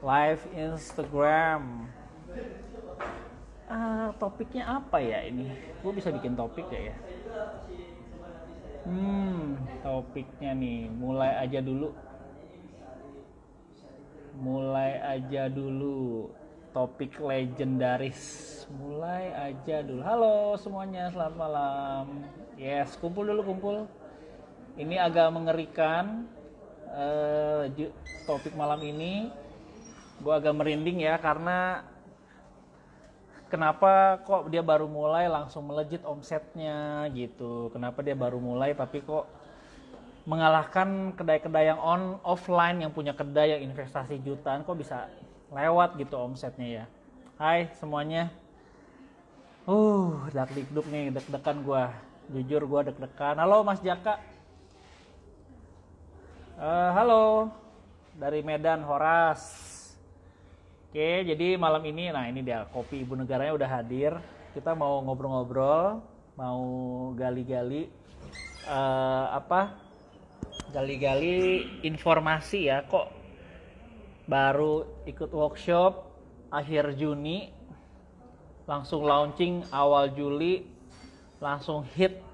Live Instagram. Topiknya apa ya ini? Gue bisa bikin topik gak ya? Topiknya nih, mulai aja dulu. Topik legendaris. Mulai aja dulu. Halo semuanya, selamat malam. Yes, kumpul dulu, kumpul. Ini agak mengerikan. Topik malam ini gue agak merinding ya, karena kenapa kok dia baru mulai langsung melejit omsetnya gitu. Kenapa dia baru mulai tapi kok mengalahkan kedai-kedai yang offline yang punya kedai yang investasi jutaan, kok bisa lewat gitu omsetnya ya. Hai semuanya. Dak-dikduk nih, deg-degan gue. Jujur gue deg-degan. Halo Mas Jaka. Halo. Dari Medan, Horas. Oke, jadi malam ini, nah ini dia, Kopi Ibu Negaranya udah hadir. Kita mau ngobrol-ngobrol, mau gali-gali gali-gali informasi ya. Kok baru ikut workshop akhir Juni, langsung launching awal Juli, langsung hit,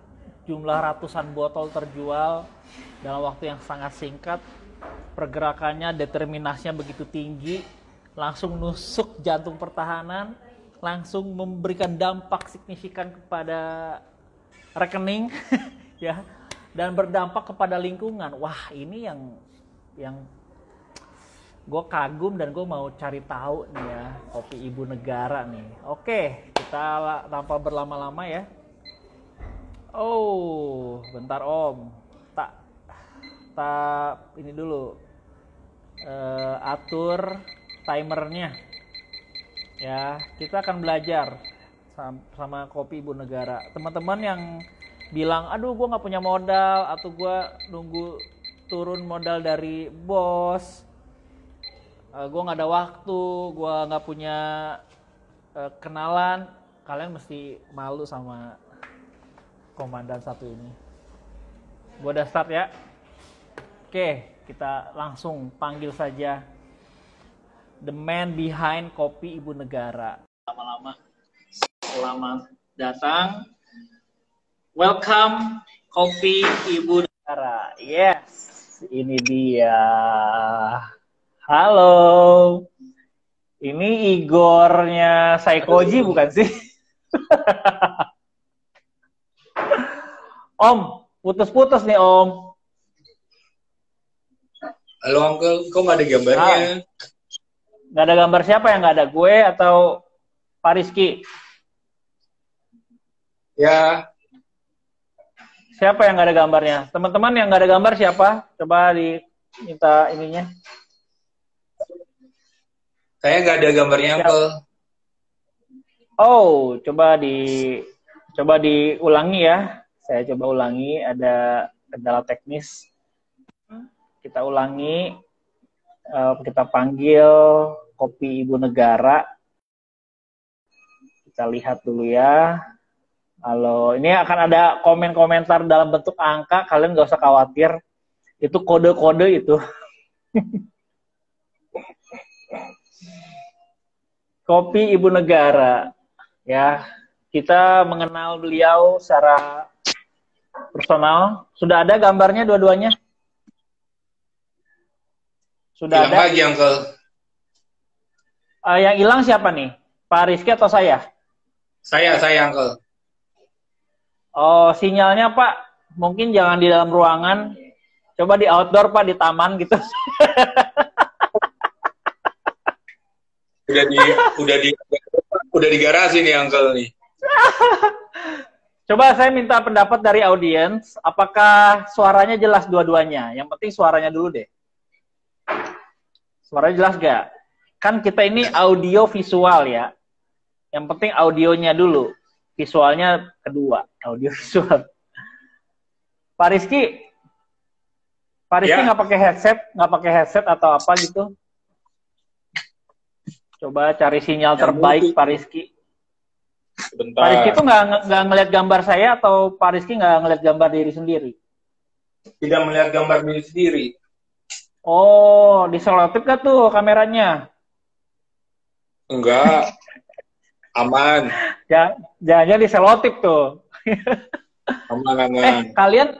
jumlah ratusan botol terjual dalam waktu yang sangat singkat. Pergerakannya, determinasinya begitu tinggi, langsung nusuk jantung pertahanan, langsung memberikan dampak signifikan kepada rekening ya, dan berdampak kepada lingkungan. Wah, ini yang gue kagum dan gue mau cari tahu nih ya, Kopi Ibu Negara nih. Oke, kita tanpa berlama-lama ya. Bentar Om, tak ini dulu, atur timernya ya. Kita akan belajar sama Kopi Ibu Negara. Teman-teman yang bilang aduh gue nggak punya modal, atau gue nunggu turun modal dari bos, gue nggak ada waktu, gue nggak punya kenalan, kalian mesti malu sama komandan satu ini. Gue udah start ya. Oke, kita langsung panggil saja the man behind Kopi Ibu Negara. Lama-lama, selamat datang. Welcome Kopi Ibu Negara. Yes, ini dia. Halo. Ini Igornya Saikoji bukan sih? Om, putus-putus nih Om. Halo Uncle, kok nggak ada gambarnya? Nggak ada gambar siapa? Yang nggak ada, gue atau Pak Rizky? Ya. Siapa yang nggak ada gambarnya? Teman-teman yang nggak ada gambar siapa? Coba diminta ininya. Saya nggak ada gambarnya, Uncle. Coba diulangi ya. Saya coba ulangi, ada kendala teknis. Kita ulangi, kita panggil Kopi Ibu Negara. Kita lihat dulu ya. Halo, ini akan ada komen-komentar dalam bentuk angka, kalian nggak usah khawatir. Itu kode-kode itu. Kopi Ibu Negara. Ya, kita mengenal beliau secara personal. Sudah ada gambarnya dua-duanya? Sudah hilang ada? Lagi, Uncle. Yang hilang siapa nih? Pak Rizky atau saya? Saya, Uncle. Sinyalnya Pak, mungkin jangan di dalam ruangan. Coba di outdoor Pak, di taman gitu. udah di garasi nih Uncle nih. Coba saya minta pendapat dari audiens, apakah suaranya jelas dua-duanya? Yang penting suaranya dulu deh. Suaranya jelas gak? Kan kita ini audio visual ya. Yang penting audionya dulu, visualnya kedua, audio visual. Pak Rizky Ya. nggak pakai headset atau apa gitu? Coba cari sinyal terbaik Pak Rizky. Sebentar. Pak Rizky tuh nggak ngeliat gambar saya, atau Pak Rizky nggak ngeliat gambar diri sendiri? Tidak melihat gambar diri sendiri. Oh, diselotip gak tuh kameranya? Enggak, aman. Jangan-jangan diselotip tuh. Aman, aman. Kalian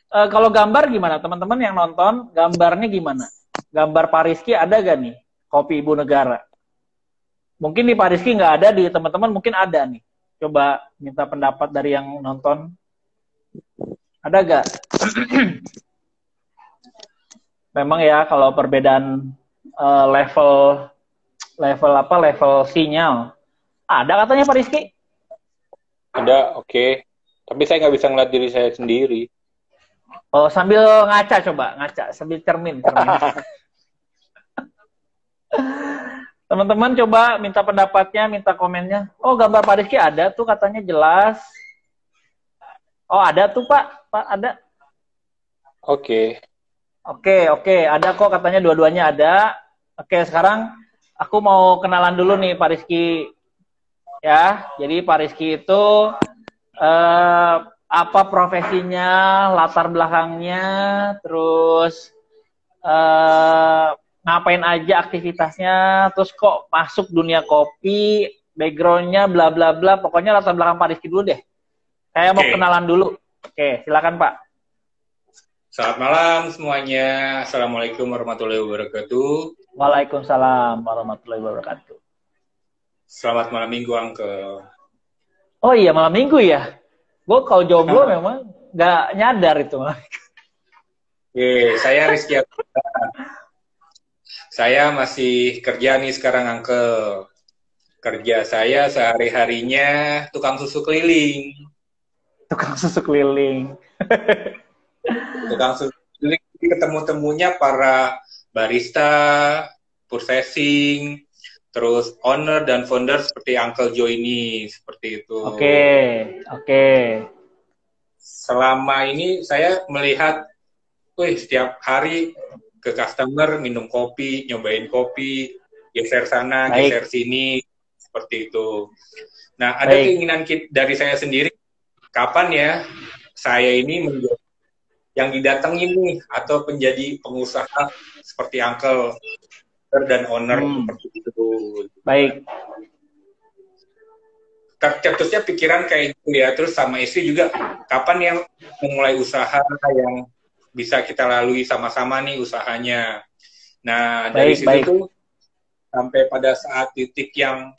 kalau gambar gimana? Teman-teman yang nonton, gambarnya gimana? Gambar Pak Rizky ada gak nih? Kopi Ibu Negara. Mungkin di Pak Rizky nggak ada, di teman-teman mungkin ada nih. Coba minta pendapat dari yang nonton. Ada gak? Memang ya kalau perbedaan level sinyal. Ada katanya Pak Rizky? Ada, oke. Tapi saya nggak bisa ngeliat diri saya sendiri. Oh, sambil ngaca coba, sambil cermin. Teman-teman coba minta pendapatnya, minta komennya. Oh, gambar Pak Rizky ada tuh katanya jelas. Oh, ada tuh Pak ada. Oke. Oke, ada kok katanya dua-duanya ada. Oke, sekarang aku mau kenalan dulu nih Pak Rizky. Ya, jadi Pak Rizky itu apa profesinya, latar belakangnya, terus ngapain aja aktivitasnya, terus kok masuk dunia kopi, backgroundnya, bla bla bla, pokoknya latar belakang Pak Rizky dulu deh. Saya mau kenalan dulu. Oke, silakan Pak. Selamat malam semuanya. Assalamualaikum warahmatullahi wabarakatuh. Waalaikumsalam warahmatullahi wabarakatuh. Selamat malam minggu, Uncle. Oh iya, malam minggu ya? Gue kalau jomblo memang nggak nyadar itu. Saya Rizky. Saya masih kerja nih sekarang, Uncle. Kerja saya sehari-harinya tukang susu keliling. Tukang susu keliling. Tukang susu keliling, ketemu-temunya para barista, processing, terus owner dan founder seperti Uncle Joe ini, seperti itu. Oke. Selama ini saya melihat, setiap hari ke customer minum kopi, nyobain kopi, geser sana, geser sini, seperti itu. Nah, ada keinginan dari saya sendiri, kapan ya saya ini menjadi yang didatengin nih, atau menjadi pengusaha seperti Uncle dan owner seperti itu. Baik. Tercetusnya pikiran kayak gitu ya. Terus sama istri juga, kapan yang memulai usaha yang bisa kita lalui sama-sama nih usahanya. Nah, dari situ tuh sampai pada saat titik yang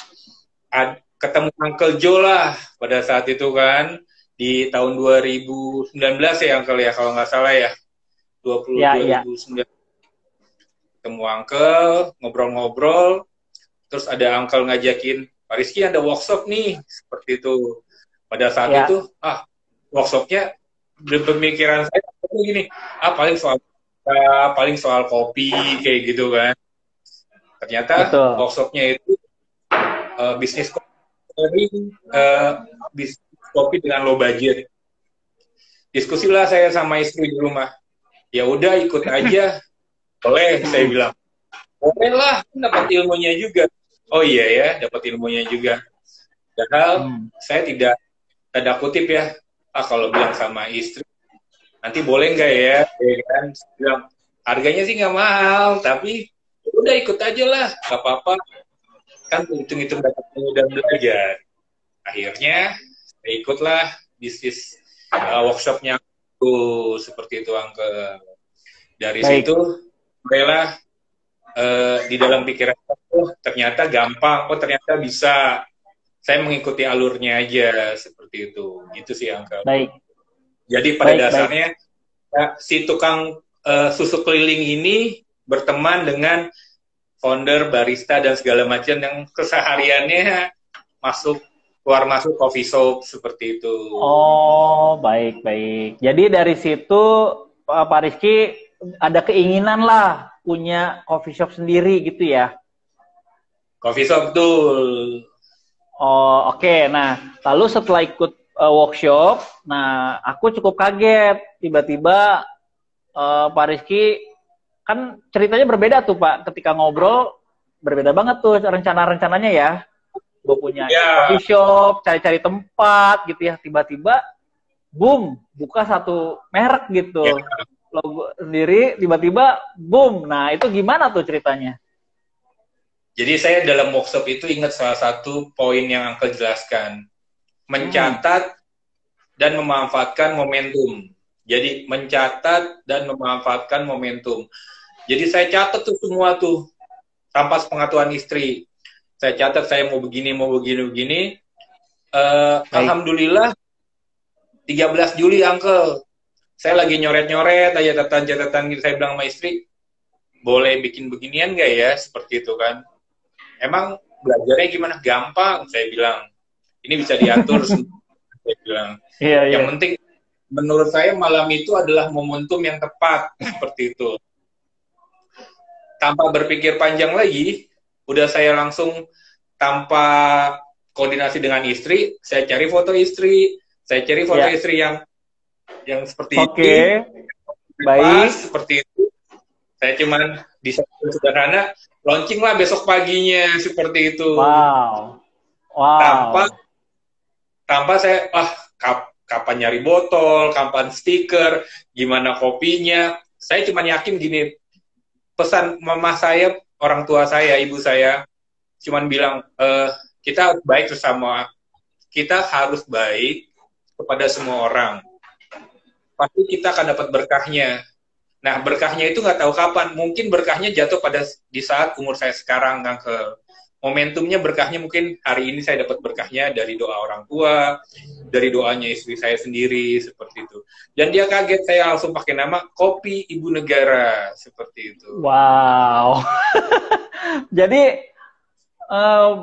ketemu Uncle Joe lah pada saat itu kan, di tahun 2019 ya Uncle ya, kalau nggak salah ya. 2019. Ketemu Uncle, ngobrol-ngobrol, terus ada Uncle ngajakin, Pak Rizky ada workshop nih, seperti itu. Pada saat itu, workshopnya, pemikiran saya gini, paling soal kopi, kayak gitu kan. Ternyata workshopnya itu bisnis kopi dengan low budget. Diskusilah saya sama istri di rumah. Ya udah ikut aja. Boleh, saya bilang. Boleh lah, dapat ilmunya juga. Oh iya ya, dapat ilmunya juga. Padahal saya tidak tanda kutip ya. Kalau bilang sama istri, nanti boleh nggak ya? Kan bilang, harganya sih nggak mahal, tapi udah ikut aja lah, nggak apa-apa. Kan hitung-hitung dapat ilmu dan belajar. Akhirnya saya ikutlah bisnis workshopnya seperti itu, Uncle. Dari situ mulailah di dalam pikiran ternyata gampang, ternyata bisa. Saya mengikuti alurnya aja seperti itu. Gitu sih, Uncle. Baik. Jadi pada dasarnya si tukang susu keliling ini berteman dengan founder, barista dan segala macam yang kesehariannya keluar masuk coffee shop seperti itu. Oh, baik. Jadi dari situ Pak Rizky ada keinginan lah punya coffee shop sendiri gitu ya? Coffee shop tuh. Oh, oke. Nah, lalu setelah ikut workshop, nah aku cukup kaget tiba-tiba Pak Rizky kan ceritanya berbeda tuh Pak, ketika ngobrol berbeda banget tuh rencana-rencananya ya. Gue punya coffee shop, cari-cari tempat gitu ya, tiba-tiba boom, buka satu merek gitu. Logo sendiri, tiba-tiba boom. Nah, itu gimana tuh ceritanya? Jadi saya dalam workshop itu ingat salah satu poin yang Uncle jelaskan. Mencatat dan memanfaatkan momentum. Jadi mencatat dan memanfaatkan momentum. Jadi saya catat tuh semua tuh tanpa sepengetahuan istri. Saya catat saya mau begini, begini. Alhamdulillah 13 Juli Uncle. Saya lagi nyoret-nyoret aja catatan-catatan gitu. Saya bilang sama istri, boleh bikin beginian nggak ya? Seperti itu kan. Emang belajarnya gimana? Gampang, saya bilang. Ini bisa diatur semua, saya bilang. Yang penting menurut saya malam itu adalah momentum yang tepat, seperti itu. Tanpa berpikir panjang lagi, udah saya langsung tanpa koordinasi dengan istri, saya cari foto istri, istri yang seperti itu. Baik. Seperti itu. Saya cuman desain sederhana, launching lah besok paginya, seperti itu. Wow. Tanpa saya, kapan nyari botol, kapan stiker, gimana kopinya. Saya cuma yakin gini, pesan mama saya, orang tua saya, ibu saya, cuman bilang, kita harus baik bersama, kita harus baik kepada semua orang. Pasti kita akan dapat berkahnya. Nah, berkahnya itu nggak tahu kapan. Mungkin berkahnya jatuh di saat umur saya sekarang, Uncle. Momentumnya berkahnya mungkin hari ini saya dapat berkahnya dari doa orang tua, dari doanya istri saya sendiri, seperti itu. Dan dia kaget, saya langsung pakai nama Kopi Ibu Negara, seperti itu. Wow. Jadi,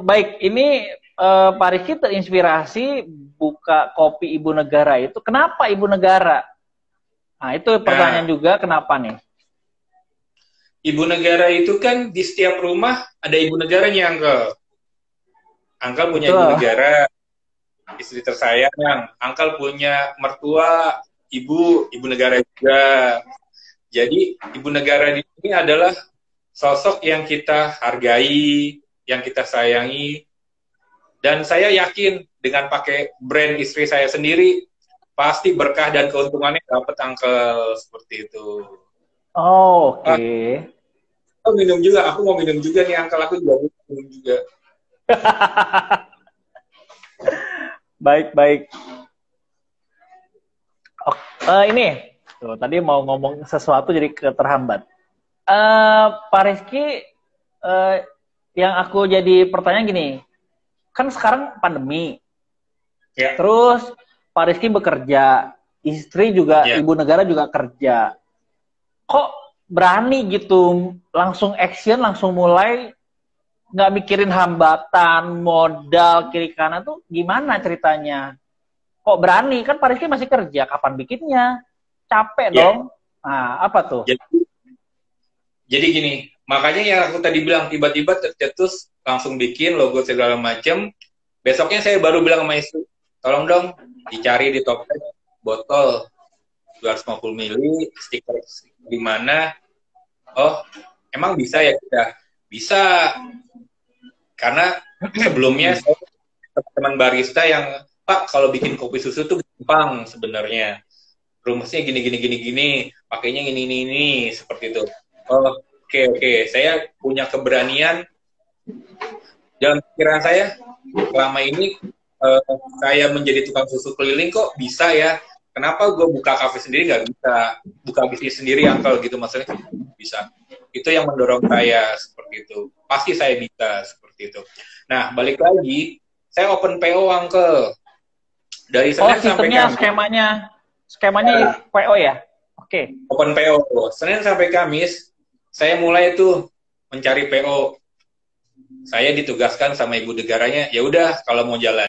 baik, ini Pak Rizky terinspirasi buka Kopi Ibu Negara itu. Kenapa Ibu Negara? Nah, itu pertanyaan juga, kenapa nih? Ibu negara itu kan di setiap rumah ada ibu negaranya, Uncle. Uncle punya ibu negara, istri tersayang. Uncle punya mertua, ibu negara juga. Jadi ibu negara di sini adalah sosok yang kita hargai, yang kita sayangi. Dan saya yakin dengan pakai brand istri saya sendiri, pasti berkah dan keuntungannya dapat, Uncle, seperti itu. Oh, oke. Aku mau minum juga nih, Uncle, aku juga minum juga. Baik. Ini, tuh, tadi mau ngomong sesuatu jadi terhambat. Pak Rizky, yang aku jadi pertanyaan gini, kan sekarang pandemi, terus Pak Rizky bekerja, istri juga, ibu negara juga kerja. Kok berani gitu langsung action, langsung mulai, nggak mikirin hambatan, modal, kiri kanan tuh gimana ceritanya? Kok berani? Kan Pak Rizky masih kerja, kapan bikinnya? Capek dong. Nah, apa tuh? Jadi gini, makanya yang aku tadi bilang, tiba-tiba tercetus, langsung bikin logo segala macem. Besoknya saya baru bilang sama istri, tolong dong dicari di topet botol 250 ml, stiker di mana. Oh, emang bisa ya kita? Bisa. Karena sebelumnya saya teman barista yang, Pak, kalau bikin kopi susu tuh gampang sebenarnya. Rumusnya gini, pakainya ini, seperti itu. Oh, oke. Saya punya keberanian. Dalam pikiran saya, selama ini saya menjadi tukang susu keliling kok bisa ya. Kenapa gue buka kafe sendiri nggak bisa? Buka bisnis sendiri, Uncle, gitu maksudnya bisa. Itu yang mendorong saya seperti itu. Pasti saya bisa seperti itu. Nah, balik lagi, saya open PO, Uncle. Dari Senin sampai Kamis. Skemanya PO ya? Oke. Open PO. Senin sampai Kamis, saya mulai tuh mencari PO. Saya ditugaskan sama ibu negaranya, ya udah kalau mau jalan.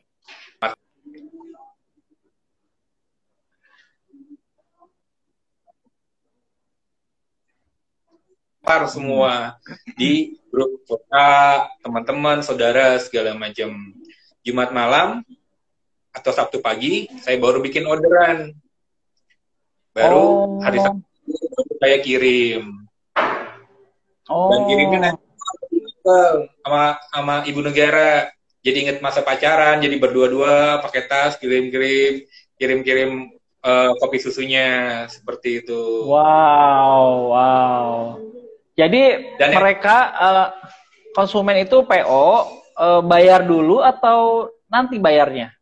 Semua di grup WA, teman-teman, saudara, segala macam. Jumat malam atau Sabtu pagi, saya baru bikin orderan. Baru hari Sabtu saya kirim. Dan kirimnya nanti sama ibu negara. Jadi inget masa pacaran, jadi berdua-dua pakai tas, kirim-kirim kopi susunya, seperti itu. Wow. Jadi dan mereka konsumen itu PO bayar dulu atau nanti bayarnya?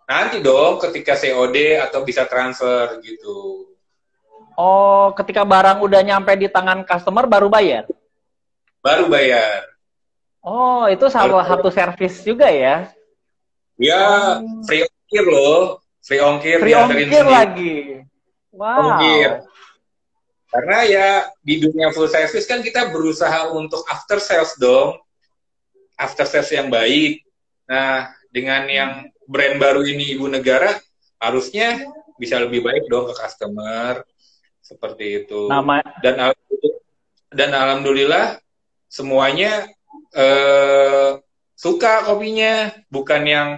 Nanti dong ketika COD atau bisa transfer gitu. Oh, ketika barang udah nyampe di tangan customer baru bayar? Baru bayar. Oh, itu salah satu servis juga ya? Ya, Oh, free ongkir loh. Free ongkir free dianterin ongkir sendiri. lagi. Ongkir. Wow. Karena ya di dunia full service kan kita berusaha untuk after sales dong. After sales yang baik. Nah, dengan yang brand baru ini Ibu Negara, harusnya bisa lebih baik dong ke customer. Seperti itu. Nama Dan alhamdulillah semuanya suka kopinya. Bukan yang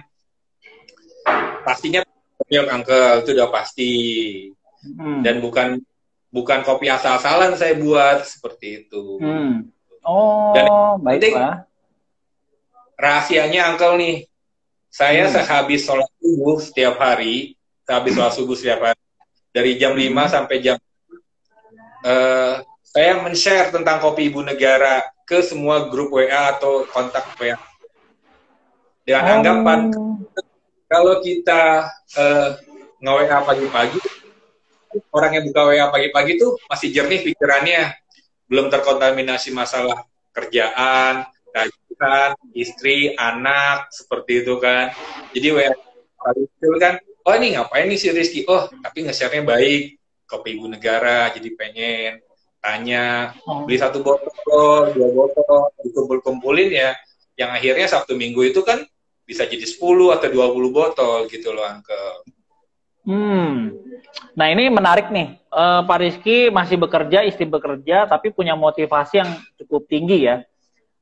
pastinya milk uncle, itu udah pasti. Dan bukan kopi asal-asalan saya buat, seperti itu. Oh, dan baiklah. Rahasianya uncle nih, saya sehabis sholat subuh setiap hari, dari jam 5 sampai jam saya men-share tentang kopi Ibu Negara ke semua grup WA atau kontak WA. Dengan anggapan, kalau kita nge-WA pagi-pagi, orang yang buka WA pagi-pagi tuh masih jernih pikirannya, belum terkontaminasi masalah kerjaan, gajian, istri, anak, seperti itu kan. Jadi WA itu kan, oh ini ngapain nih si Rizky? Oh, tapi nge-share-nya baik, kopi Ibu Negara, jadi pengen tanya, beli 1 botol, 2 botol, dikumpul-kumpulin ya, yang akhirnya Sabtu Minggu itu kan bisa jadi 10 atau 20 botol gitu loh, Uncle. Nah ini menarik nih, Pak Rizky masih bekerja, istri bekerja, tapi punya motivasi yang cukup tinggi ya.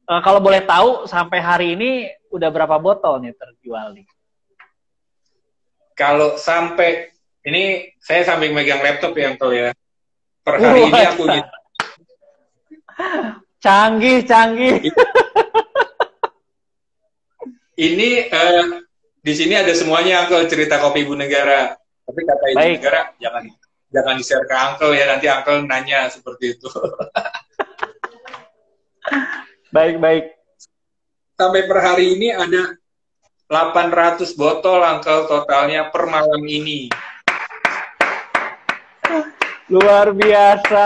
Kalau boleh tahu, sampai hari ini udah berapa botol nih terjual nih? Kalau sampai, ini saya sambil megang laptop ya, Uncle ya. Per hari ini aku gitu. Canggih. Ini di sini ada semuanya, Uncle, cerita kopi Ibu Negara. Tapi kata Ibu Negara, jangan di-share ke Uncle ya, nanti Uncle nanya seperti itu. Baik. Sampai per hari ini ada 800 botol, Uncle, totalnya per malam ini. Luar biasa.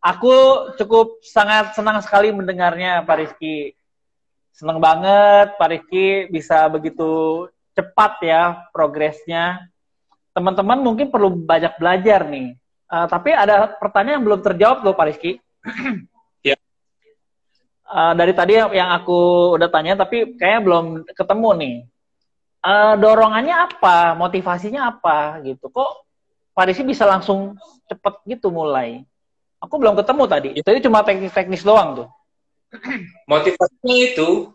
Aku cukup sangat senang sekali mendengarnya, Pak Rizky. Senang banget Pak Rizky bisa begitu cepat ya progresnya. Teman-teman mungkin perlu banyak belajar nih. Tapi ada pertanyaan yang belum terjawab loh Pak Rizky. Ya. Dari tadi yang aku udah tanya, tapi kayaknya belum ketemu nih. Dorongannya apa? Motivasinya apa? Gitu. Kok Pak Rizky bisa langsung cepet gitu mulai? Aku belum ketemu tadi. Itu cuma teknis-teknis doang tuh. Motivasinya itu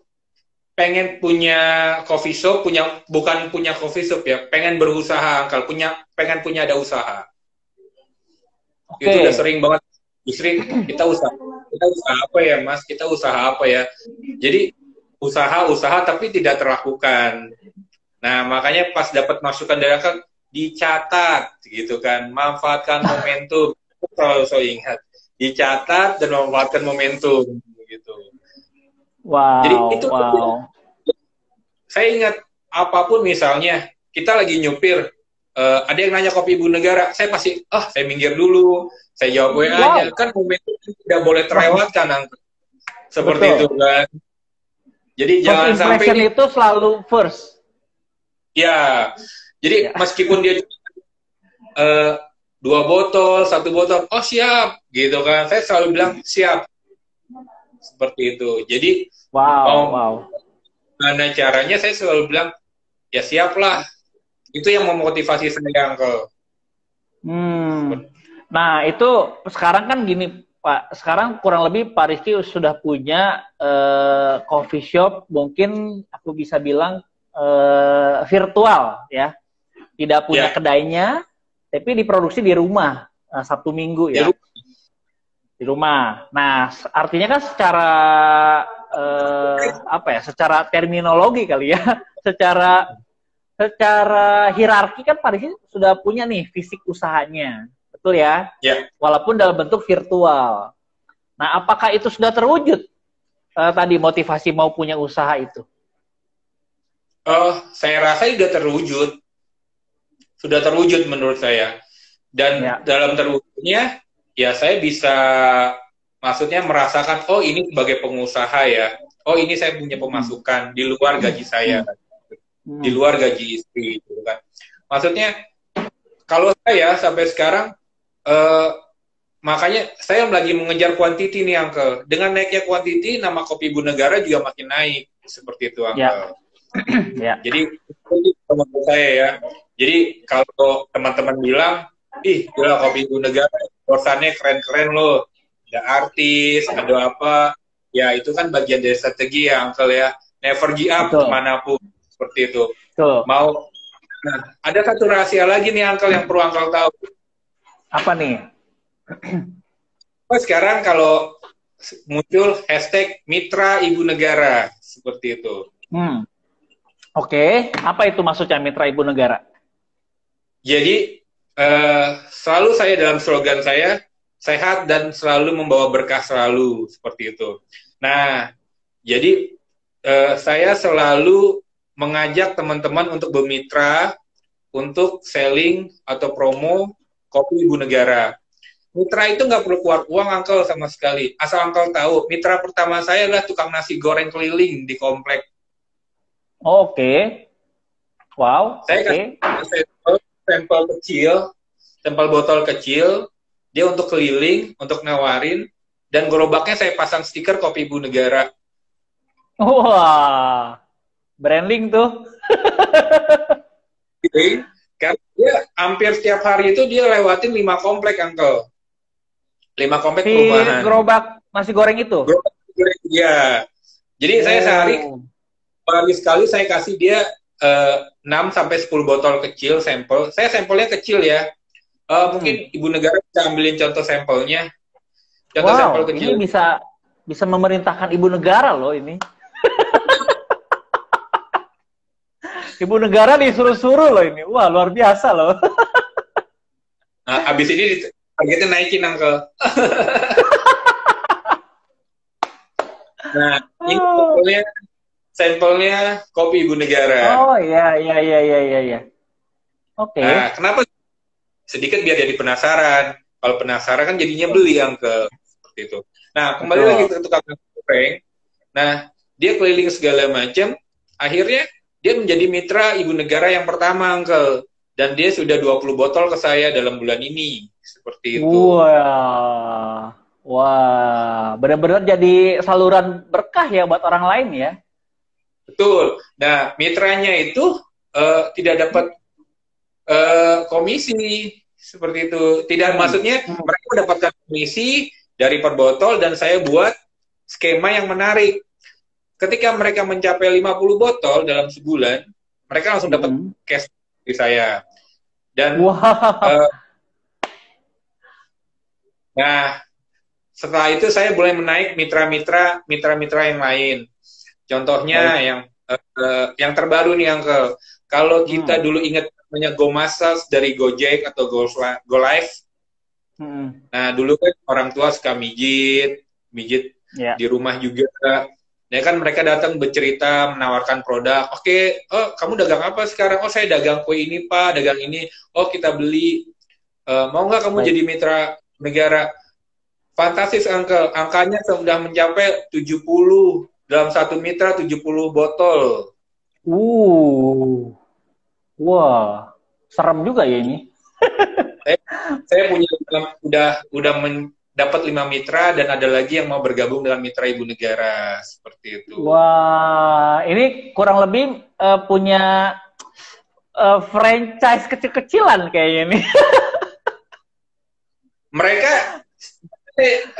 pengen punya coffee shop, bukan punya coffee shop ya, pengen berusaha, Uncle, pengen punya ada usaha. Okay. Itu udah sering banget, istri kita usaha apa ya Mas, kita usaha apa ya, jadi usaha tapi tidak terlakukan. Nah makanya pas dapat masukan dari Uncle, dicatat gitu kan, manfaatkan momentum. Selalu ingat, dicatat dan memanfaatkan momentum gitu. Wow. Jadi itu saya ingat, apapun misalnya kita lagi nyupir, ada yang nanya kopi Ibu Negara, saya pasti saya minggir dulu, saya jawab WA-nya. Kan momentum tidak boleh terlewatkan, Uncle. Seperti itu kan. Jadi first jangan sampai ini, itu selalu first. Ya. Jadi meskipun dia 2 botol, 1 botol, oh siap, gitu kan. Saya selalu bilang siap. Seperti itu. Jadi wow. Gimana caranya, saya selalu bilang ya siap lah. Itu yang memotivasi saya, Uncle. Nah itu sekarang kan gini Pak, sekarang kurang lebih Pak Rizky sudah punya coffee shop, mungkin aku bisa bilang virtual ya, tidak punya kedainya, tapi diproduksi di rumah Sabtu Minggu ya, di rumah. Nah artinya kan secara secara terminologi kali ya, secara hierarki kan Pak Rizky sudah punya nih fisik usahanya, betul ya? Ya. Walaupun dalam bentuk virtual. Nah, apakah itu sudah terwujud tadi motivasi mau punya usaha itu? Saya rasa sudah terwujud menurut saya. Dan Ya. dalam terwujudnya, ya saya bisa, maksudnya merasakan, oh ini sebagai pengusaha ya, oh ini saya punya pemasukan di luar gaji saya, di luar gaji istri, gitu kan. Maksudnya, kalau saya sampai sekarang, makanya saya lagi mengejar quantity nih, Uncle. Dengan naiknya quantity, nama kopi Ibu Negara juga makin naik, seperti itu, Uncle. Ya. Ya. Jadi, itu menurut saya ya. Jadi, kalau teman-teman bilang, ih, gila kopi Ibu Negara, perusahaannya keren-keren loh. Ada artis, ada apa. Ya, itu kan bagian dari strategi ya, Uncle ya. Never give up kemanapun. Seperti itu. Betul. Nah, ada satu rahasia lagi nih, Uncle, yang perlu Uncle tahu. Apa nih? Sekarang kalau muncul hashtag Mitra Ibu Negara. Seperti itu. Oke. Apa itu maksudnya Mitra Ibu Negara? Jadi, selalu saya dalam slogan saya, sehat dan selalu membawa berkah selalu, seperti itu. Nah, jadi saya selalu mengajak teman-teman untuk bermitra, untuk selling atau promo kopi Ibu Negara. Mitra itu nggak perlu keluar uang, Uncle, sama sekali. Asal Uncle tahu, mitra pertama saya adalah tukang nasi goreng keliling di komplek. Oke. Wow. Saya kasih sampel kecil, sampel botol kecil, dia untuk keliling, untuk nawarin, dan gerobaknya saya pasang stiker kopi Ibu Negara. Wah, branding tuh. Karena dia hampir setiap hari itu dia lewatin 5 komplek, Uncle. 5 komplek perumahan. Gerobak nasi goreng itu? Gerobak nasi goreng, iya. Jadi saya sehari sekali saya kasih dia 6-10 botol kecil sampel. Saya sampelnya kecil ya. Mungkin Ibu Negara bisa ambilin contoh sampelnya. Contoh sampel kecil. Ini bisa memerintahkan Ibu Negara loh ini. Ibu Negara disuruh-suruh loh ini. Wah, luar biasa loh. Nah, abis ini targetnya naikin, Uncle. Nah, ini sampelnya kopi Ibu Negara. Oh, iya. Oke. Nah, kenapa? Sedikit biar jadi penasaran. Kalau penasaran kan jadinya beli, Uncle. Seperti itu. Nah, kembali lagi ke tukang nasi goreng. Nah, dia keliling segala macam. Akhirnya, dia menjadi mitra Ibu Negara yang pertama, Uncle. Dan dia sudah 20 botol ke saya dalam bulan ini. Seperti itu. Wah. Benar-benar jadi saluran berkah ya buat orang lain ya. Betul. Nah, mitranya itu tidak dapat komisi. Seperti itu. Tidak, maksudnya mereka mendapatkan komisi dari per botol dan saya buat skema yang menarik. Ketika mereka mencapai 50 botol dalam sebulan, mereka langsung dapat cash dari saya. Dan nah, setelah itu saya boleh menaik mitra-mitra yang lain. Contohnya yang terbaru nih, Uncle. Kalau kita dulu ingat namanya Go Massage dari Gojek atau Go Live. Nah, dulu kan orang tua suka mijit di rumah juga. Ya kan mereka datang bercerita, menawarkan produk. Oke, kamu dagang apa sekarang? Oh, saya dagang kue ini, Pak, dagang ini. Oh, kita beli. Mau nggak kamu jadi mitra negara? Fantastis, Uncle. Angkanya sudah mencapai 70. Dalam satu mitra 70 botol. Wah, serem juga ya ini. Saya punya udah dapat 5 mitra dan ada lagi yang mau bergabung dengan mitra Ibu Negara, seperti itu. Wah, ini kurang lebih punya franchise kecil-kecilan kayaknya nih. Mereka,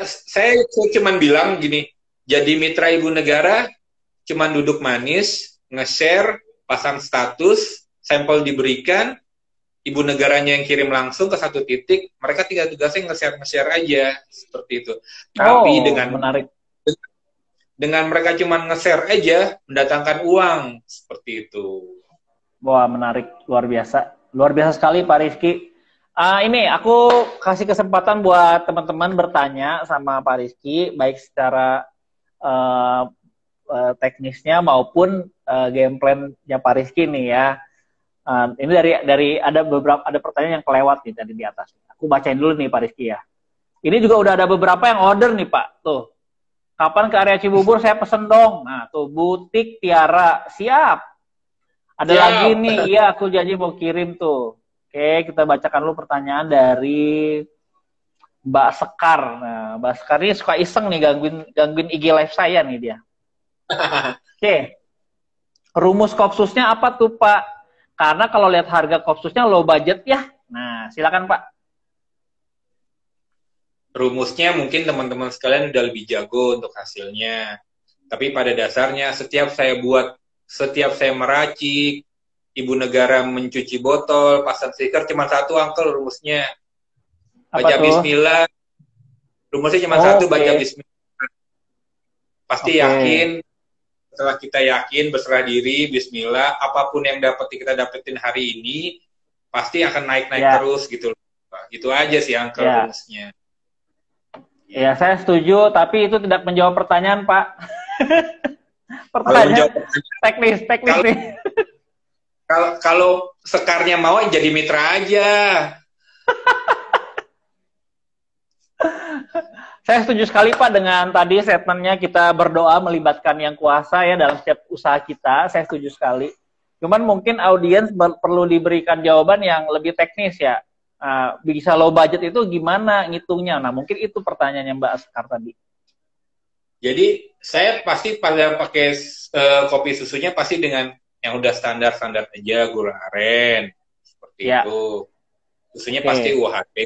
saya cuma bilang gini, jadi mitra Ibu Negara cuma duduk manis, nge-share, pasang status, sampel diberikan, Ibu Negaranya yang kirim langsung ke satu titik, mereka tinggal tugasnya nge-share aja, seperti itu. Tapi dengan mereka cuma nge-share aja, mendatangkan uang, seperti itu. Wah, menarik, luar biasa sekali Pak Rizky. Ini aku kasih kesempatan buat teman-teman bertanya sama Pak Rizky, baik secara uh, teknisnya maupun game plan-nya Pak Rizky nih ya. Ini dari ada pertanyaan yang kelewat nih tadi di atas. Aku bacain dulu nih Pak Rizky ya. Ini juga udah ada beberapa yang order nih Pak. Tuh. Kapan ke area Cibubur saya pesen dong. Nah, tuh butik Tiara. Siap. Ada lagi nih, iya aku janji mau kirim tuh. Oke, kita bacakan dulu pertanyaan dari Mbak Sekar. Nah, Mbak Sekar ini suka iseng nih gangguin IG live saya nih dia. Oke. Rumus Kopsusnya apa tuh Pak? Karena kalau lihat harga Kopsusnya low budget ya. Nah, silakan Pak. Rumusnya mungkin teman-teman sekalian udah lebih jago untuk hasilnya. Tapi pada dasarnya setiap saya meracik, ibu negara mencuci botol, pasang stiker, cuma satu Uncle rumusnya. Baca bismillah. Rumusnya cuma satu, baca bismillah. Pasti yakin, setelah kita yakin, berserah diri, bismillah, apapun yang kita dapetin hari ini, pasti akan naik-naik terus gitu. Itu aja sih Uncle rumusnya. Ya, saya setuju, tapi itu tidak menjawab pertanyaan, Pak. Pertanyaan teknis nih. Kalau Sekarnya mau jadi mitra aja. Saya setuju sekali Pak dengan tadi statementnya kita berdoa melibatkan yang kuasa ya dalam setiap usaha kita. Saya setuju sekali. Cuman mungkin audiens perlu diberikan jawaban yang lebih teknis ya. Bisa low budget itu gimana ngitungnya? Nah mungkin itu pertanyaannya Mbak Sekar tadi. Jadi saya pasti pada pakai kopi susunya pasti dengan yang udah standar aja, gula aren seperti itu. Susunya pasti UHT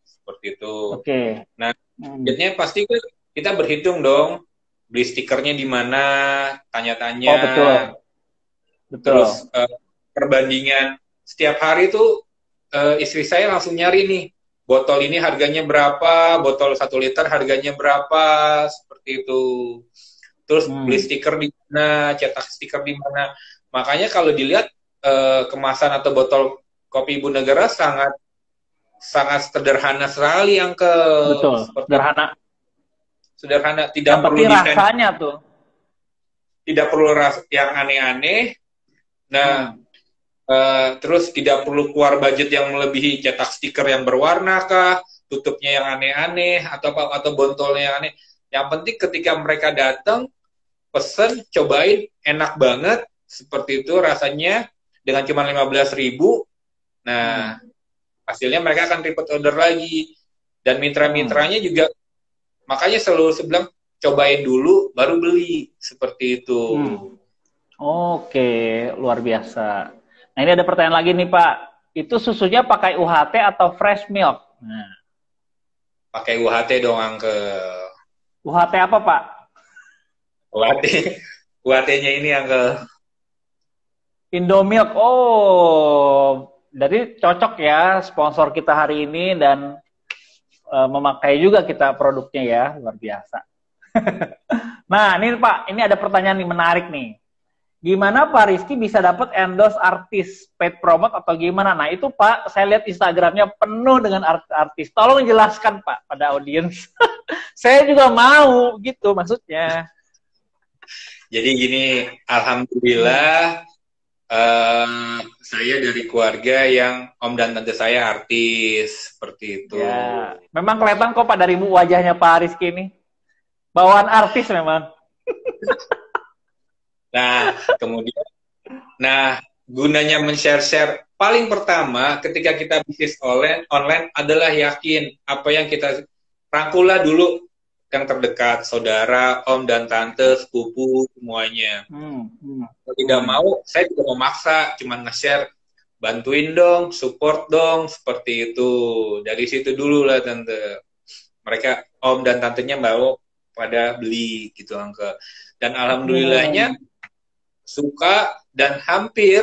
seperti itu. Nah, budgetnya pasti kita berhitung dong, beli stikernya di mana, tanya-tanya. Betul. Terus perbandingan setiap hari tuh istri saya langsung nyari nih, botol ini harganya berapa, botol 1 liter harganya berapa, seperti itu. Terus beli stiker di mana, cetak stiker di mana. Makanya kalau dilihat kemasan atau botol kopi Ibu Negara sangat sederhana sekali yang betul, sederhana, tidak perlu rasanya tuh. Tidak perlu yang aneh-aneh. Nah, terus tidak perlu keluar budget yang melebihi cetak stiker yang berwarna kah, tutupnya yang aneh-aneh atau botolnya yang aneh. Yang penting ketika mereka datang, pesen, cobain, enak banget seperti itu rasanya dengan cuma 15.000. Nah, hasilnya mereka akan repeat order lagi. Dan mitra-mitranya juga makanya selalu bilang cobain dulu baru beli seperti itu. Oke, luar biasa. Nah, ini ada pertanyaan lagi nih, Pak. Itu susunya pakai UHT atau fresh milk? Nah. Pakai UHT dong, Uncle. UHT apa, Pak? UHT-nya ini, Uncle. Indomilk. Oh, jadi cocok ya sponsor kita hari ini dan memakai juga kita produknya ya, luar biasa. Nah, ini Pak, ini ada pertanyaan nih menarik nih. Gimana Pak Rizky bisa dapat endorse artis, paid promote atau gimana? Nah itu Pak, saya lihat Instagramnya penuh dengan artis. Tolong jelaskan Pak pada audiens. Saya juga mau gitu maksudnya. Jadi gini, alhamdulillah saya dari keluarga yang om dan tante saya artis seperti itu. Ya, memang kelihatan kok Pak dari wajahnya Pak Rizky ini. Bawaan artis memang. Nah, kemudian, gunanya men-share paling pertama ketika kita bisnis online adalah yakin apa yang kita rangkulah dulu yang terdekat, saudara, om dan tante, sepupu, semuanya. Kalau tidak mau, saya juga memaksa, cuma nge-share, bantuin dong, support dong, seperti itu. Dari situ dulu lah tante. Mereka, om dan tantenya mau pada beli gitu, Uncle. Dan alhamdulillahnya, suka dan hampir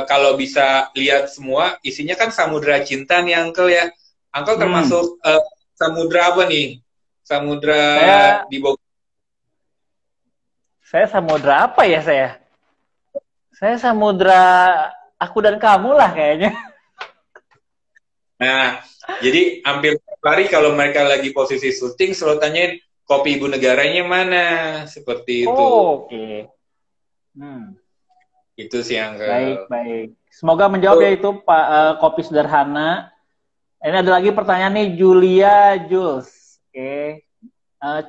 kalau bisa lihat semua isinya kan samudra cinta nih Uncle ya. Uncle termasuk samudra apa nih? Samudra di Bogor. Saya samudra apa ya saya? Saya samudra aku dan kamu lah kayaknya. Nah, jadi hampir tiap hari kalau mereka lagi posisi syuting selalu tanyain kopi ibu negaranya mana, seperti itu. Oh, oke. Hmm. Itu sih yang ke Baik, baik. Semoga menjawab ya itu Pak, kopi sederhana. Ini ada lagi pertanyaan nih, Julia Jules. Oke.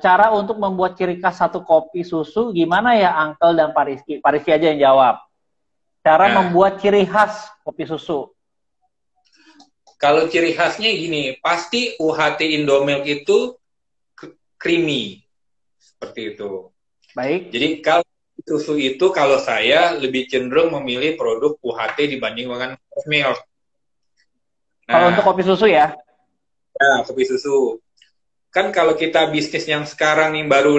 Cara untuk membuat ciri khas satu kopi susu gimana ya Uncle dan Pak Rizky? Pak Rizky aja yang jawab. Cara Nah, membuat ciri khas kopi susu. kalau ciri khasnya gini, pasti UHT Indomilk itu creamy, seperti itu. Baik. Jadi kalau susu itu kalau saya lebih cenderung memilih produk UHT dibanding dengan fresh milk. Kalau untuk Nah, kopi susu ya. ya kopi susu. Kan kalau kita bisnis yang sekarang yang baru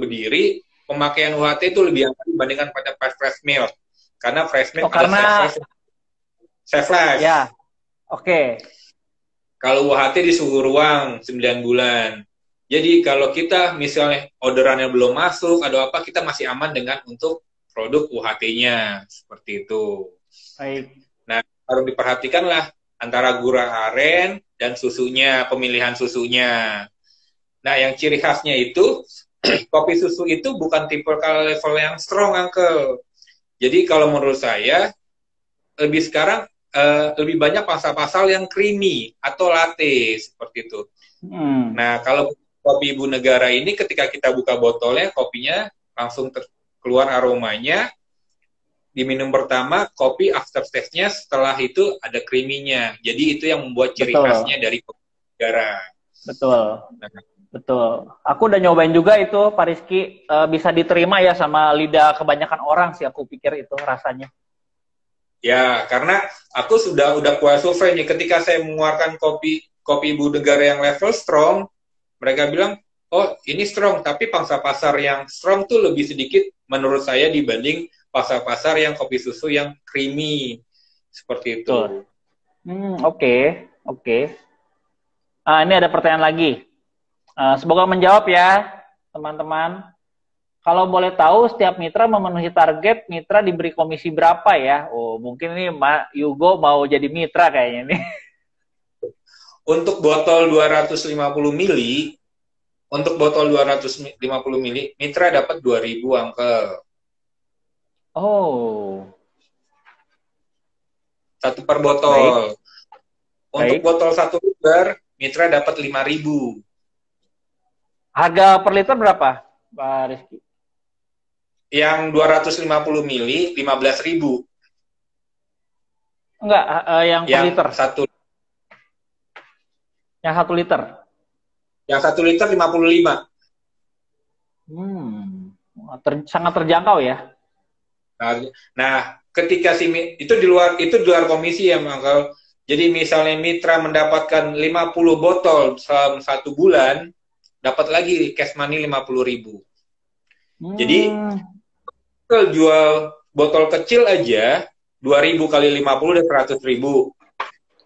berdiri, pemakaian UHT itu lebih aman dibandingkan pada fresh milk. Karena fresh Oh, milk ada karena save life. ya. Oke. Kalau UHT di suhu ruang 9 bulan. Jadi kalau kita misalnya orderannya belum masuk, ada apa, kita masih aman dengan untuk produk UHT-nya. Seperti itu. Baik. Nah, harus diperhatikanlah antara gula aren dan susunya, pemilihan susunya. Nah, yang ciri khasnya itu, kopi susu itu bukan tipe level yang strong, Uncle. Jadi kalau menurut saya, lebih banyak pasal-pasal yang creamy atau latte, seperti itu. Nah, kalau kopi Ibu Negara ini ketika kita buka botolnya, kopinya langsung keluar aromanya. Diminum pertama, kopi aftertaste-nya setelah itu ada creamy-nya. Jadi itu yang membuat ciri khasnya dari kopi Negara. Betul. Nah, betul. Aku udah nyobain juga itu, Pak Rizky. Bisa diterima ya sama lidah kebanyakan orang sih, aku pikir itu rasanya. Ya, karena aku udah kuat survei nih. Ketika saya mengeluarkan kopi Ibu Negara yang level strong, mereka bilang, oh ini strong, tapi pangsa pasar yang strong tuh lebih sedikit menurut saya dibanding pasar-pasar yang kopi susu yang creamy. Seperti itu. Oke. Ini ada pertanyaan lagi. Semoga menjawab ya, teman-teman. Kalau boleh tahu, setiap mitra memenuhi target, mitra diberi komisi berapa ya? Oh, mungkin ini Yugo mau jadi mitra kayaknya nih. Untuk botol 250 mili, mitra dapat 2.000, Uncle. Oh. Satu per botol. Untuk botol 1 liter, mitra dapat 5.000. Harga per liter berapa, Pak Rizky? Yang 250 mili 15.000. Enggak, yang per liter. Yang 1 liter. Yang 1 liter 55. Sangat terjangkau ya. Nah, ketika itu di luar komisi ya, Uncle. Jadi misalnya mitra mendapatkan 50 botol selama 1 bulan, dapat lagi cash money 50.000. Jadi jual botol kecil aja 2.000 kali 50 udah 100.000.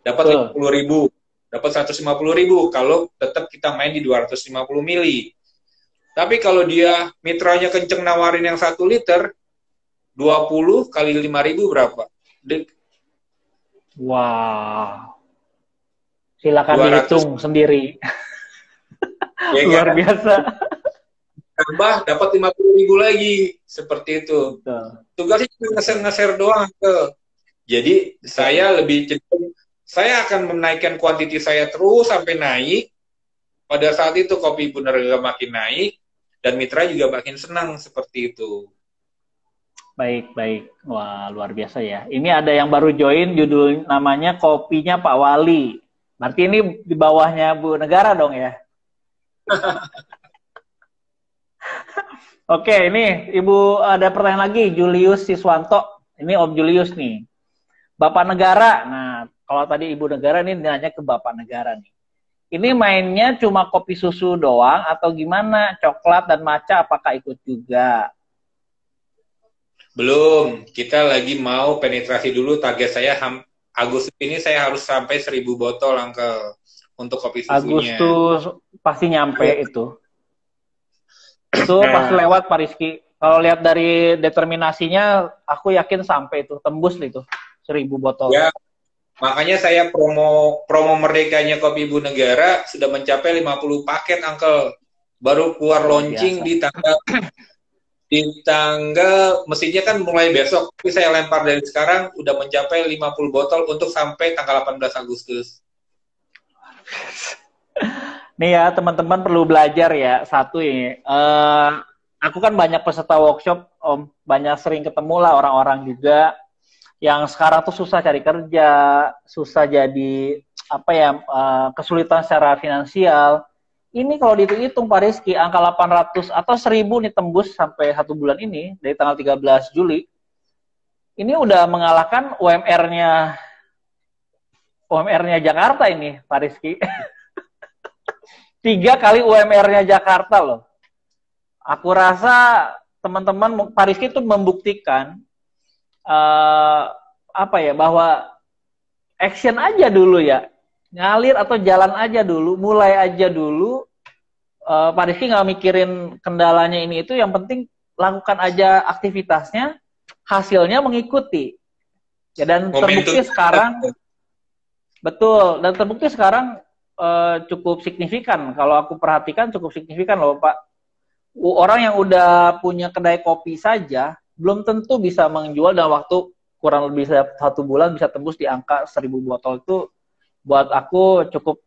Dapat 50.000, dapat 150.000 kalau tetap kita main di 250 mili. Tapi kalau dia mitranya kenceng nawarin yang 1 liter, 20 kali 5.000 berapa? Wow. Silakan dihitung sendiri. Ya, luar biasa. Tambah dapat 50.000 lagi, seperti itu. Tugasnya cuma nge-share doang ke. Jadi saya lebih cenderung, saya akan menaikkan kuantiti saya terus sampai naik. Pada saat itu kopi Ibu Negara makin naik dan mitra juga makin senang, seperti itu. Baik. Wah, luar biasa ya. Ini ada yang baru join, judul namanya Kopinya Pak Wali. Berarti ini di bawahnya Bu Negara dong ya? Oke, ini Ibu ada pertanyaan lagi, Julius Siswanto. Ini Om Julius nih. Bapak Negara. Nah, kalau tadi Ibu Negara ini nanya ke Bapak Negara nih. Ini mainnya cuma kopi susu doang atau gimana? Coklat dan matcha apakah ikut juga? Belum. Kita lagi mau penetrasi dulu. Target saya Agustus ini saya harus sampai 1.000 botol, Uncle, untuk kopi susunya. Agustus pasti nyampe itu. Itu pasti lewat Pak Rizky. Kalau lihat dari determinasinya, aku yakin sampai itu, tembus itu 1.000 botol. Ya, Makanya saya promo merdekanya Kopi Ibu Negara sudah mencapai 50 paket, Uncle. Baru keluar Luar launching biasa. di tanggal mestinya kan mulai besok, tapi saya lempar dari sekarang udah mencapai 50 botol untuk sampai tanggal 18 Agustus. Nih ya, teman-teman perlu belajar ya. Satu ini, aku kan banyak peserta workshop, Om. Banyak sering ketemu lah orang-orang juga yang sekarang tuh susah cari kerja, susah jadi apa ya, kesulitan secara finansial. Ini kalau dihitung Pak Rizky, angka 800 atau 1000 nih tembus sampai 1 bulan ini, dari tanggal 13 Juli, ini udah mengalahkan UMR-nya Jakarta ini, Pak Rizky. 3 kali UMR-nya Jakarta loh. Aku rasa teman-teman, Pak Rizky itu membuktikan apa ya, bahwa action aja dulu ya, ngalir atau jalan aja dulu, mulai aja dulu. Pak Rizky nggak mikirin kendalanya ini itu, yang penting lakukan aja aktivitasnya, hasilnya mengikuti. Ya, dan terbukti sekarang, betul, dan terbukti sekarang cukup signifikan. Kalau aku perhatikan cukup signifikan loh Pak. Orang yang udah punya kedai kopi saja belum tentu bisa menjual dalam waktu kurang lebih 1 bulan bisa tembus di angka 1000 botol. Itu buat aku cukup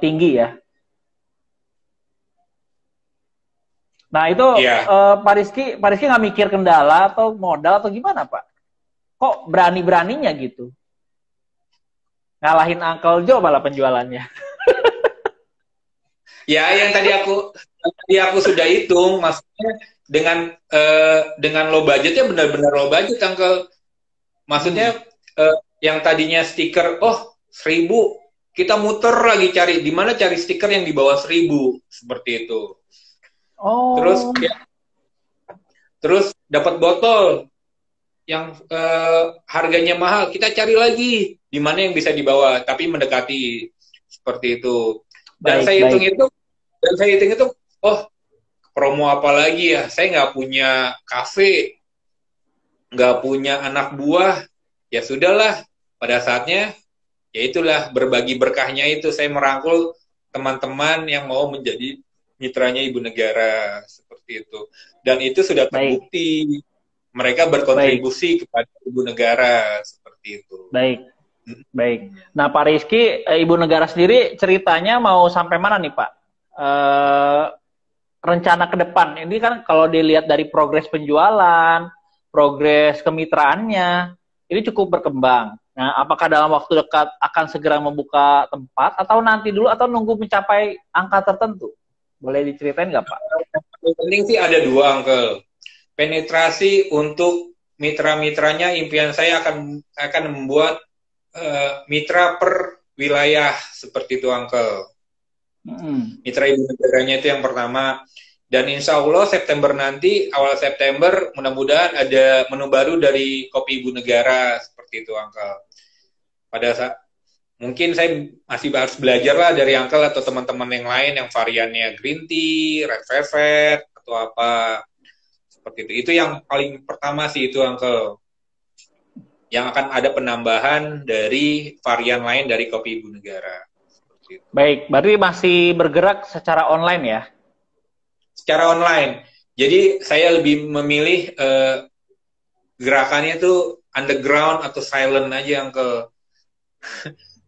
tinggi ya. Nah itu Pak Rizky nggak mikir kendala atau modal atau gimana Pak? Kok berani-beraninya gitu? Ngalahin Uncle Joe malah penjualannya. Ya, yang tadi aku sudah hitung, maksudnya dengan low budgetnya benar-benar low budget, Uncle. Maksudnya yang tadinya stiker, 1000, kita muter lagi cari di mana cari stiker yang di bawah 1000 seperti itu. Oh. Terus dapat botol yang harganya mahal, kita cari lagi di mana yang bisa di bawah, tapi mendekati seperti itu. Dan saya hitung itu, promo apa lagi ya? Saya nggak punya kafe, nggak punya anak buah, ya sudahlah. Pada saatnya, ya itulah berbagi berkahnya itu. Saya merangkul teman-teman yang mau menjadi mitranya Ibu Negara seperti itu. Dan itu sudah terbukti. Mereka berkontribusi kepada Ibu Negara seperti itu. Baik. Nah Pak Rizky, Ibu Negara sendiri ceritanya mau sampai mana nih Pak? Rencana ke depan ini kan kalau dilihat dari progres penjualan, progres kemitraannya, ini cukup berkembang. Nah, apakah dalam waktu dekat akan segera membuka tempat atau nanti dulu atau nunggu mencapai angka tertentu? Boleh diceritain nggak Pak? Yang penting sih ada 2, Uncle. Penetrasi untuk mitra-mitranya, impian saya akan membuat mitra per wilayah seperti itu, Uncle. Mitra Ibu Negaranya itu yang pertama. Dan insya Allah September nanti, awal September, mudah-mudahan ada menu baru dari Kopi Ibu Negara seperti itu, Uncle. Pada saat mungkin saya masih harus belajar lah dari Uncle atau teman-teman yang lain yang variannya green tea, red velvet atau apa seperti itu. Itu yang paling pertama sih itu, Uncle. Yang akan ada penambahan dari varian lain dari Kopi Ibu Negara. Baik, berarti masih bergerak secara online ya? Secara online. Jadi saya lebih memilih gerakannya tuh underground atau silent aja, Uncle.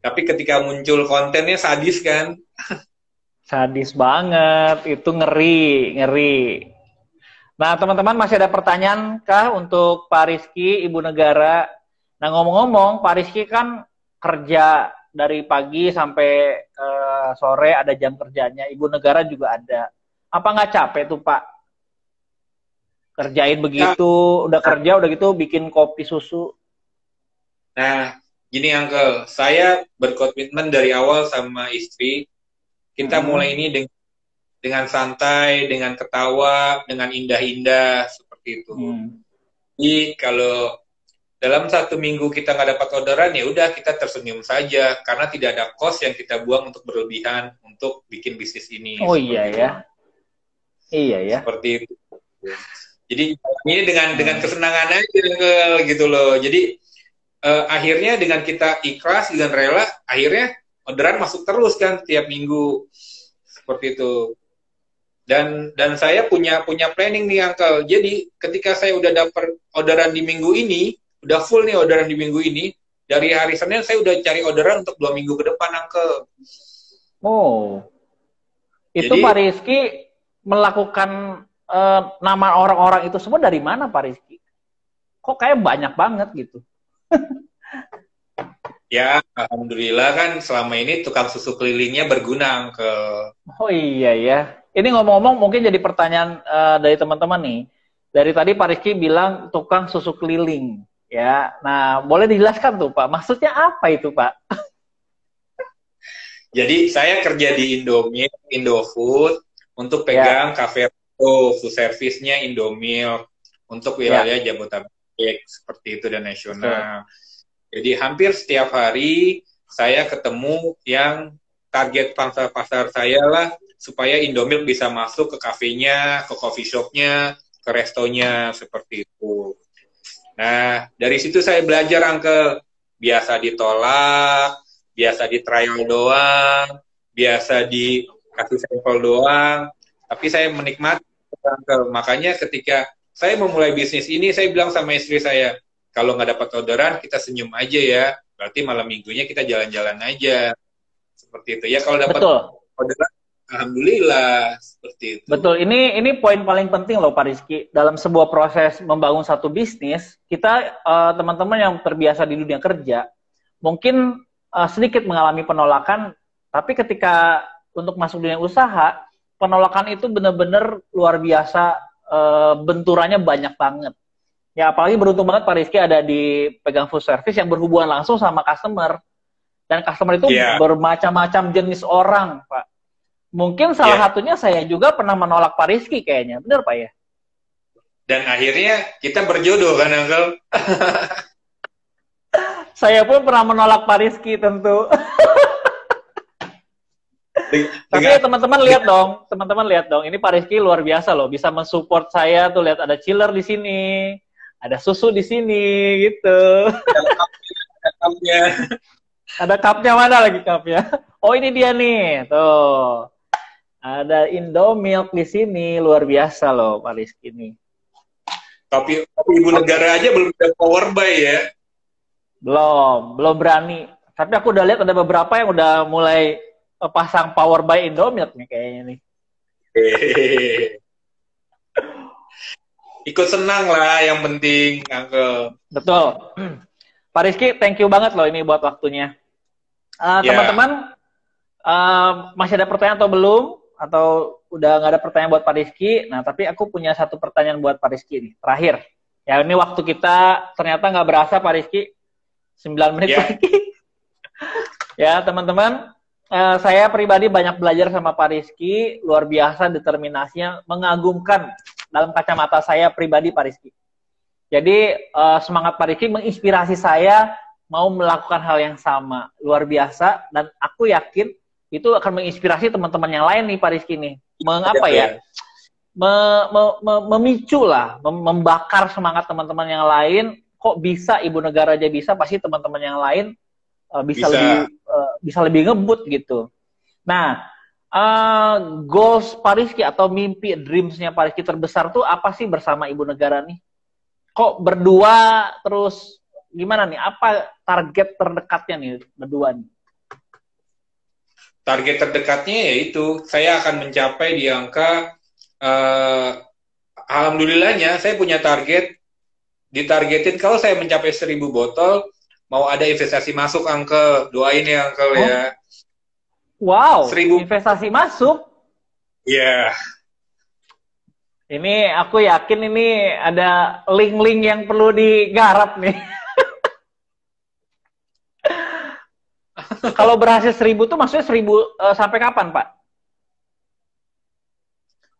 Tapi ketika muncul kontennya sadis kan? Sadis banget, itu ngeri. Nah teman-teman masih ada pertanyaan kah untuk Pak Rizky, Ibu Negara? Nah ngomong-ngomong, Pak Rizky kan kerja dari pagi sampai sore, ada jam kerjanya. Ibu Negara juga ada. Apa nggak capek tuh Pak? Kerjain begitu, udah kerja, udah gitu bikin kopi susu. Nah, gini Uncle, saya berkomitmen dari awal sama istri. Kita mulai ini dengan santai, dengan ketawa, dengan indah-indah, seperti itu. Jadi kalau dalam 1 minggu kita nggak dapat orderan, ya udah kita tersenyum saja karena tidak ada cost yang kita buang untuk berlebihan untuk bikin bisnis ini. Oh iya ya. Iya ya. Seperti itu. Jadi ini dengan kesenangan aja gitu loh. Jadi akhirnya dengan kita ikhlas, dengan rela, akhirnya orderan masuk terus kan tiap minggu seperti itu. Dan saya punya planning nih Uncle. Jadi ketika saya udah dapat orderan di minggu ini, udah full nih orderan di minggu ini, dari hari Senin saya udah cari orderan untuk 2 minggu ke depan Uncle. Oh, itu Jadi Pak Rizky melakukan nama orang-orang itu semua dari mana Pak Rizky? Kok kayak banyak banget gitu? ya alhamdulillah kan selama ini tukang susu kelilingnya berguna Uncle. Oh iya ya. Ini ngomong-ngomong mungkin jadi pertanyaan dari teman-teman nih. Dari tadi Pak Rizky bilang tukang susu keliling. Ya, nah boleh dijelaskan tuh Pak, maksudnya apa itu Pak? Jadi saya kerja di Indomie, Indofood untuk pegang cafe food service-nya Indomilk untuk wilayah Jabodetabek seperti itu dan nasional. Jadi hampir setiap hari saya ketemu yang target pasar saya lah supaya Indomilk bisa masuk ke kafenya, ke coffee shop-nya, ke restonya seperti itu. Nah, dari situ saya belajar Uncle, biasa ditolak, biasa di trial doang, biasa dikasih sampel doang, tapi saya menikmati Uncle. Makanya ketika saya memulai bisnis ini, saya bilang sama istri saya, kalau nggak dapat orderan, kita senyum aja ya. Berarti malam minggunya kita jalan-jalan aja. Seperti itu. Ya kalau dapat orderan, alhamdulillah. Seperti itu. Betul. Ini poin paling penting loh Pak Rizky. Dalam sebuah proses membangun satu bisnis, kita teman-teman yang terbiasa di dunia kerja, mungkin sedikit mengalami penolakan, tapi ketika untuk masuk dunia usaha, penolakan itu benar-benar luar biasa, benturannya banyak banget. Ya apalagi beruntung banget Pak Rizky ada di pegang food service yang berhubungan langsung sama customer. Dan customer itu bermacam-macam jenis orang, Pak. Mungkin salah satunya saya juga pernah menolak Pak Rizky kayaknya. Benar Pak ya? Dan akhirnya kita berjodoh kan Uncle? Saya pun pernah menolak Pak Rizky tentu. Tapi teman-teman lihat dong, ini Pak Rizky luar biasa loh, bisa mensupport saya tuh, lihat ada chiller di sini, ada susu di sini, gitu. Ada cupnya, mana lagi cupnya? Oh ini dia nih, tuh. Ada Indomilk di sini, luar biasa loh Pak Rizky ini. Tapi Ibu Negara aja belum ada power buy ya? Belum berani. Tapi aku udah lihat ada beberapa yang udah mulai pasang power buy Indomilk nih kayaknya nih. Ikut senang lah yang penting, Uncle. Betul. Pak Rizky, thank you banget loh ini buat waktunya. Teman-teman, masih ada pertanyaan atau belum? Atau udah nggak ada pertanyaan buat Pak Rizky? Nah, tapi aku punya satu pertanyaan buat Pak Rizky nih, terakhir. Ya, ini waktu kita ternyata nggak berasa Pak Rizky. 9 menit lagi. Ya, teman-teman. Saya pribadi banyak belajar sama Pak Rizky, luar biasa determinasinya, mengagumkan dalam kacamata saya pribadi Pak Rizky. Jadi semangat Pak Rizky menginspirasi saya mau melakukan hal yang sama, luar biasa, dan aku yakin itu akan menginspirasi teman-teman yang lain nih Pak Rizky nih. Memicu lah, membakar semangat teman-teman yang lain. Kok bisa Ibu Negara aja bisa, pasti teman-teman yang lain bisa lebih ngebut gitu. Nah, goals Pak Rizky atau mimpi dreams-nya Pak Rizky terbesar tuh apa sih bersama Ibu Negara nih? Kok berdua terus gimana nih? Apa target terdekatnya nih berdua nih? Target terdekatnya yaitu saya akan mencapai di angka alhamdulillahnya saya punya target, ditargetin kalau saya mencapai 1000 botol mau ada investasi masuk, Uncle. Doain ya, Uncle, ya. Wow, 1000 investasi masuk? Iya. Ini aku yakin ini ada link-link yang perlu digarap nih. Kalau berhasil 1000 tuh maksudnya 1000 sampai kapan, Pak?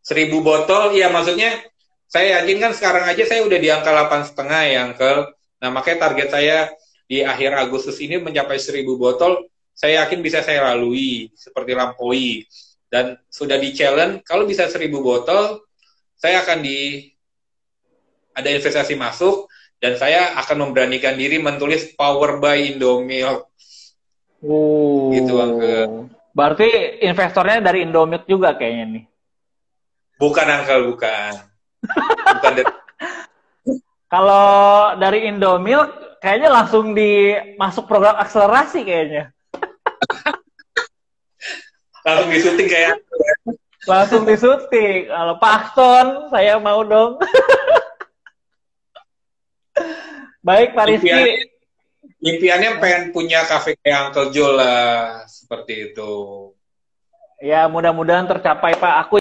1000 botol, ya maksudnya saya yakin kan sekarang aja saya udah di angka 8,5 ya, Uncle. Nah, makanya target saya di akhir Agustus ini mencapai 1000 botol, saya yakin bisa saya lalui, seperti lampaui. Dan sudah di challenge, kalau bisa 1000 botol, saya akan ada investasi masuk, Dan saya akan memberanikan diri menulis Power by Indomilk. Gitu, Uncle. Berarti investornya dari Indomilk juga kayaknya nih. Bukan, Uncle, bukan. Bukan dari... Kalau dari Indomilk, kayaknya langsung masuk program akselerasi kayaknya. Langsung disunting kayak... Langsung disunting. Kalau Pak Akson, saya mau dong. Baik, Pak Rizky. Impiannya pengen punya kafe kayak Uncle Joe lah. Seperti itu. Ya, mudah-mudahan tercapai, Pak. Aku